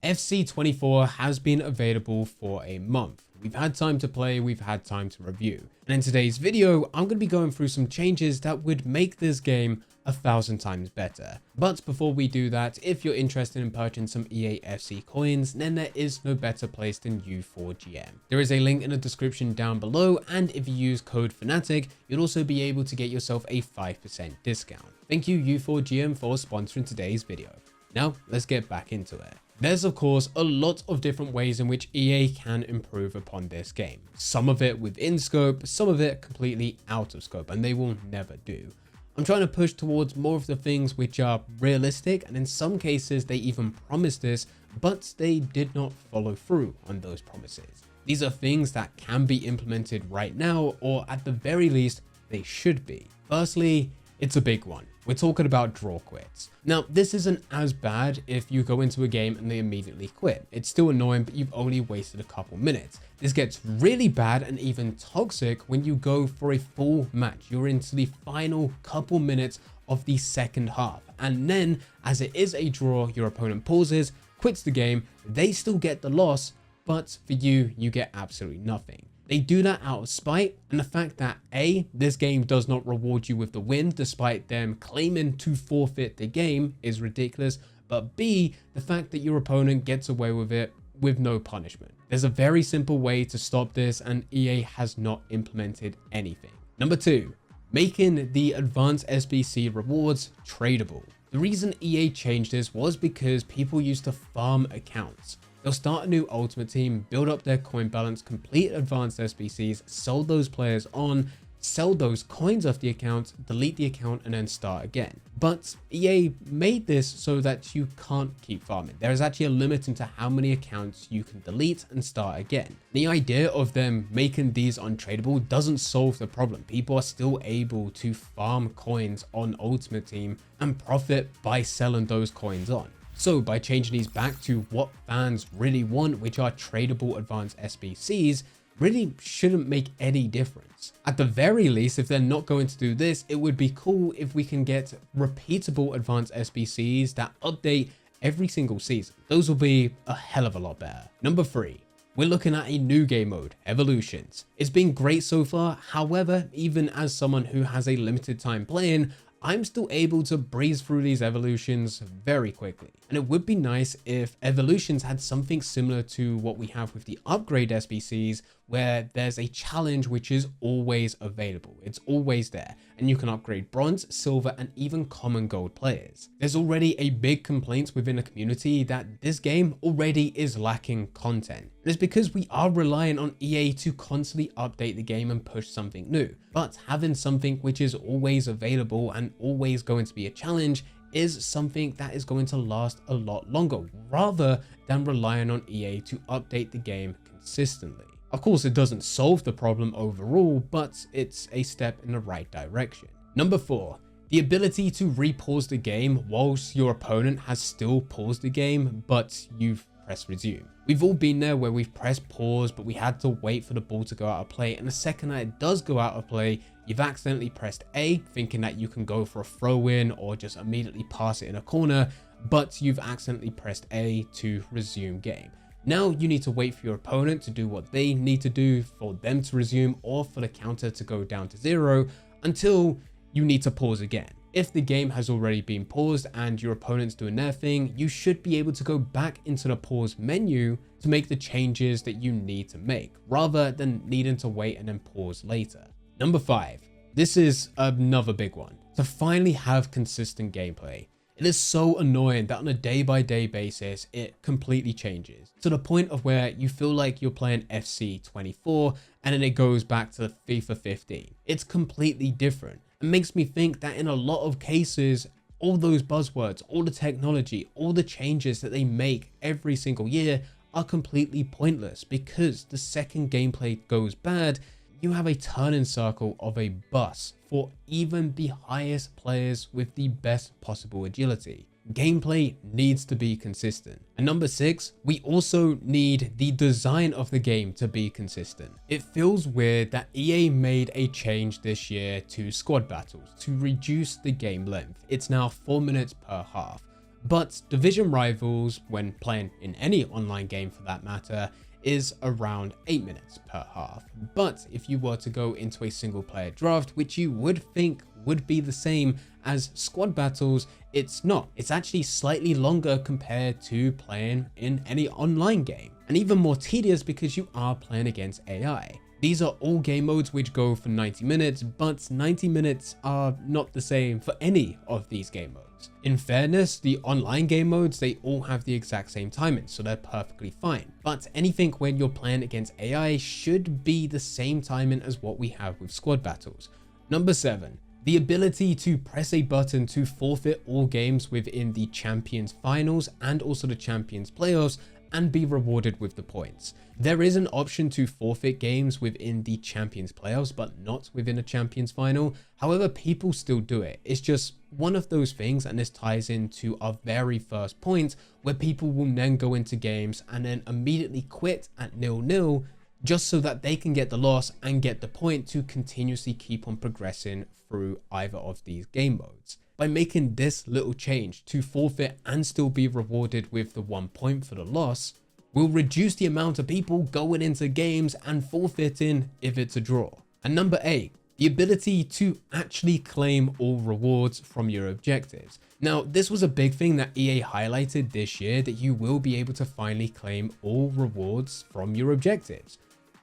FC24 has been available for a month. We've had time to play, we've had time to review. And in today's video, I'm going to be going through some changes that would make this game 1,000 times better. But before we do that, if you're interested in purchasing some EAFC coins, then there is no better place than U4GM. There is a link in the description down below, and if you use code Fanatic, you'll also be able to get yourself a 5% discount. Thank you U4GM for sponsoring today's video. Now, let's get back into it. There's of course a lot of different ways in which EA can improve upon this game. Some of it within scope, some of it completely out of scope, and they will never do. I'm trying to push towards more of the things which are realistic, and in some cases they even promised this, but they did not follow through on those promises. These are things that can be implemented right now, or at the very least, they should be. Firstly, it's a big one. We're talking about draw quits. Now, this isn't as bad if you go into a game and they immediately quit. It's still annoying, but you've only wasted a couple minutes. This gets really bad and even toxic when you go for a full match. You're into the final couple minutes of the second half. And then, as it is a draw, your opponent pauses, quits the game, they still get the loss, but for you, you get absolutely nothing. They do that out of spite, and the fact that A, this game does not reward you with the win despite them claiming to forfeit the game is ridiculous, but B, the fact that your opponent gets away with it with no punishment. There's a very simple way to stop this, and EA has not implemented anything. Number 2, making the advanced SBC rewards tradable. The reason EA changed this was because people used to farm accounts. They'll start a new ultimate team, build up their coin balance, complete advanced SBCs, sell those players on, sell those coins off the account, delete the account, and then start again. But EA made this so that you can't keep farming. There is actually a limit into how many accounts you can delete and start again. The idea of them making these untradeable doesn't solve the problem. People are still able to farm coins on Ultimate Team and profit by selling those coins on. So by changing these back to what fans really want, which are tradable advanced SBCs, really shouldn't make any difference. At the very least, if they're not going to do this, it would be cool if we can get repeatable advanced SBCs that update every single season. Those will be a hell of a lot better. Number 3. We're looking at a new game mode, Evolutions. It's been great so far. However, even as someone who has a limited time playing, I'm still able to breeze through these evolutions very quickly. And it would be nice if evolutions had something similar to what we have with the upgrade SBCs, where there's a challenge which is always available. It's always there, and you can upgrade bronze, silver, and even common gold players. There's already a big complaint within the community that this game already is lacking content. And it's because we are relying on EA to constantly update the game and push something new. But having something which is always available and always going to be a challenge is something that is going to last a lot longer, rather than relying on EA to update the game consistently. Of course, it doesn't solve the problem overall, but it's a step in the right direction. Number 4, the ability to repause the game whilst your opponent has still paused the game, but you've pressed resume. We've all been there where we've pressed pause, but we had to wait for the ball to go out of play, and the second that it does go out of play, you've accidentally pressed A, thinking that you can go for a throw in or just immediately pass it in a corner, but you've accidentally pressed A to resume game. Now you need to wait for your opponent to do what they need to do for them to resume, or for the counter to go down to 0 until you need to pause again. If the game has already been paused and your opponent's doing their thing, you should be able to go back into the pause menu to make the changes that you need to make, rather than needing to wait and then pause later. Number 5. This is another big one. To finally have consistent gameplay. It is so annoying that on a day-by-day basis, it completely changes to the point of where you feel like you're playing FC24 and then it goes back to FIFA 15. It's completely different. It makes me think that in a lot of cases, all those buzzwords, all the technology, all the changes that they make every single year are completely pointless, because the second gameplay goes bad, you have a turning circle of a bus for even the highest players with the best possible agility. Gameplay needs to be consistent. And number 6, we also need the design of the game to be consistent. It feels weird that EA made a change this year to squad battles to reduce the game length. It's now 4 minutes per half. But Division Rivals, when playing in any online game for that matter, is around 8 minutes per half. But if you were to go into a single player draft, which you would think would be the same as squad battles, it's not. It's actually slightly longer compared to playing in any online game, and even more tedious because you are playing against AI. These are all game modes which go for 90 minutes, but 90 minutes are not the same for any of these game modes. In fairness, the online game modes, they all have the exact same timing, so they're perfectly fine. But anything when you're playing against AI should be the same timing as what we have with squad battles. Number 7. The ability to press a button to forfeit all games within the Champions Finals and also the Champions Playoffs and be rewarded with the points. There is an option to forfeit games within the Champions Playoffs, but not within a Champions Final. However, people still do it. It's just one of those things, and this ties into our very first point, where people will then go into games and then immediately quit at 0-0 just so that they can get the loss and get the point to continuously keep on progressing through either of these game modes. By making this little change to forfeit and still be rewarded with the 1 point for the loss, will reduce the amount of people going into games and forfeiting if it's a draw. And number 8, the ability to actually claim all rewards from your objectives. Now, this was a big thing that EA highlighted this year, that you will be able to finally claim all rewards from your objectives.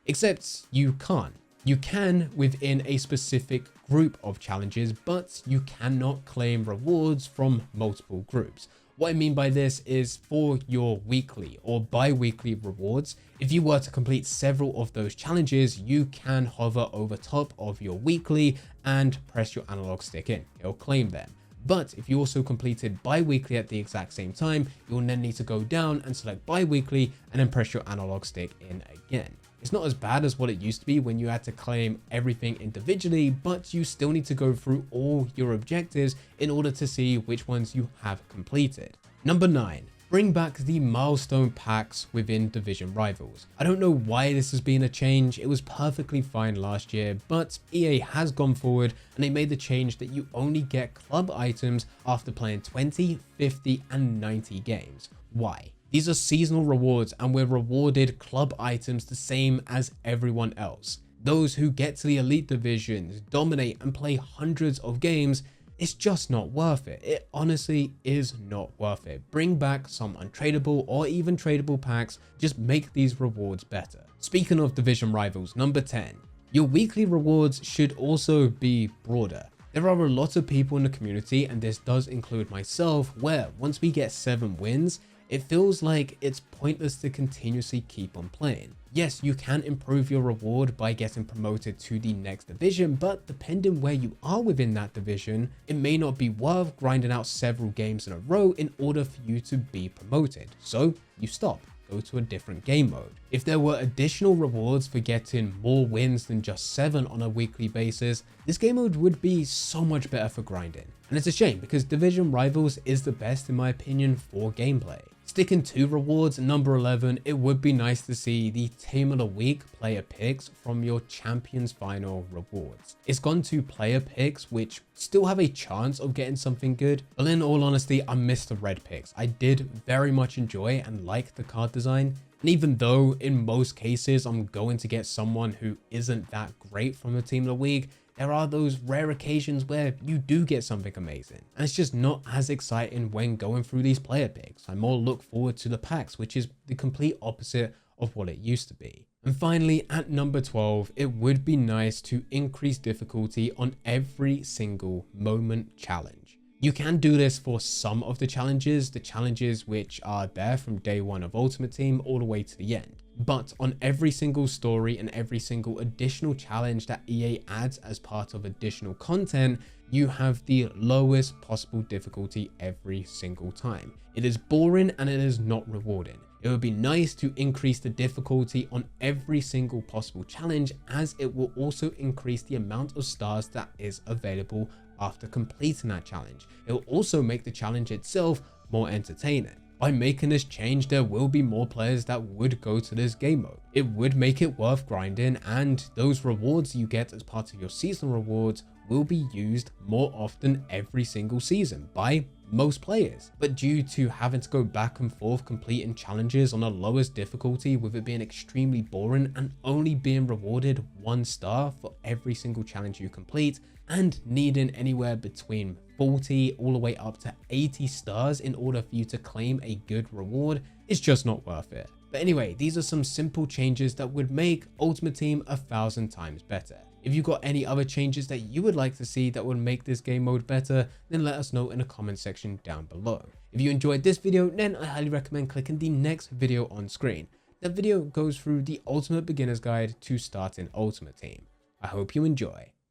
Except you can't. You can within a specific group of challenges, but you cannot claim rewards from multiple groups. What I mean by this is for your weekly or bi-weekly rewards, if you were to complete several of those challenges, you can hover over top of your weekly and press your analog stick in. It'll claim them. But if you also completed bi-weekly at the exact same time, you'll then need to go down and select bi-weekly and then press your analog stick in again. It's not as bad as what it used to be when you had to claim everything individually, but you still need to go through all your objectives in order to see which ones you have completed. Number 9. Bring back the milestone packs within Division Rivals. I don't know why this has been a change. It was perfectly fine last year, but EA has gone forward and they made the change that you only get club items after playing 20, 50, and 90 games. Why? These are seasonal rewards and we're rewarded club items the same as everyone else. Those who get to the elite divisions, dominate and play hundreds of games, it's just not worth it. It honestly is not worth it. Bring back some untradeable or even tradable packs, just make these rewards better. Speaking of Division Rivals, number 10, your weekly rewards should also be broader. There are a lot of people in the community, and this does include myself, where once we get 7 wins, it feels like it's pointless to continuously keep on playing. Yes, you can improve your reward by getting promoted to the next division, but depending where you are within that division, it may not be worth grinding out several games in a row in order for you to be promoted. So you stop, go to a different game mode. If there were additional rewards for getting more wins than just 7 on a weekly basis, this game mode would be so much better for grinding. And it's a shame because Division Rivals is the best in my opinion for gameplay. Sticking to rewards, number 11, it would be nice to see the Team of the Week player picks from your Champions Final rewards. It's gone to player picks, which still have a chance of getting something good, but in all honesty, I miss the red picks. I did very much enjoy and like the card design. And even though in most cases I'm going to get someone who isn't that great from the Team of the Week, there are those rare occasions where you do get something amazing. And it's just not as exciting when going through these player picks. I more look forward to the packs, which is the complete opposite of what it used to be. And finally, at number 12, it would be nice to increase difficulty on every single moment challenge. You can do this for some of the challenges which are there from day 1 of Ultimate Team all the way to the end. But on every single story and every single additional challenge that EA adds as part of additional content, you have the lowest possible difficulty every single time. It is boring and it is not rewarding. It would be nice to increase the difficulty on every single possible challenge, as it will also increase the amount of stars that is available after completing that challenge. It will also make the challenge itself more entertaining. By making this change, there will be more players that would go to this game mode. It would make it worth grinding, and those rewards you get as part of your seasonal rewards will be used more often every single season by most players. But due to having to go back and forth completing challenges on the lowest difficulty, with it being extremely boring and only being rewarded 1 star for every single challenge you complete, and needing anywhere between 40 all the way up to 80 stars in order for you to claim a good reward, it's just not worth it. But anyway, these are some simple changes that would make Ultimate Team 1,000 times better. If you've got any other changes that you would like to see that would make this game mode better, then let us know in the comment section down below. If you enjoyed this video, then I highly recommend clicking the next video on screen. That video goes through the ultimate beginner's guide to starting Ultimate Team. I hope you enjoy.